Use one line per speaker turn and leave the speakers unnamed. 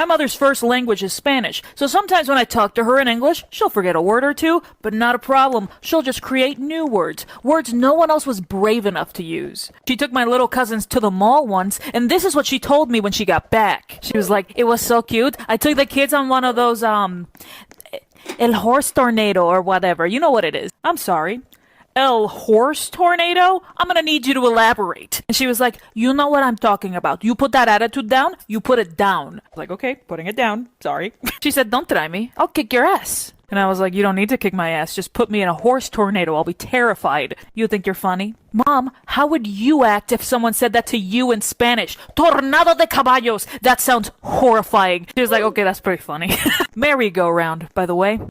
My mother's first language is Spanish, so sometimes when I talk to her in English, she'll forget a word or two, but not a problem. She'll just create new words, words no one else was brave enough to use. She took my little cousins to the mall once, and this is what she told me when she got back. She was like, it was so cute. I took the kids on one of those, El Horse Tornado or whatever. You know what it is. I'm sorry. El Horse Tornado? I'm gonna need you to elaborate. And she was like, you know what I'm talking about. You put that attitude down, you put it down. I was like, okay, putting it down. Sorry. She said, don't try me. I'll kick your ass. And I was like, you don't need to kick my ass. Just put me in a horse tornado. I'll be terrified. You think you're funny? Mom, how would you act if someone said that to you in Spanish? Tornado de caballos. That sounds horrifying. She was like, okay, that's pretty funny. Merry-go-round, by the way.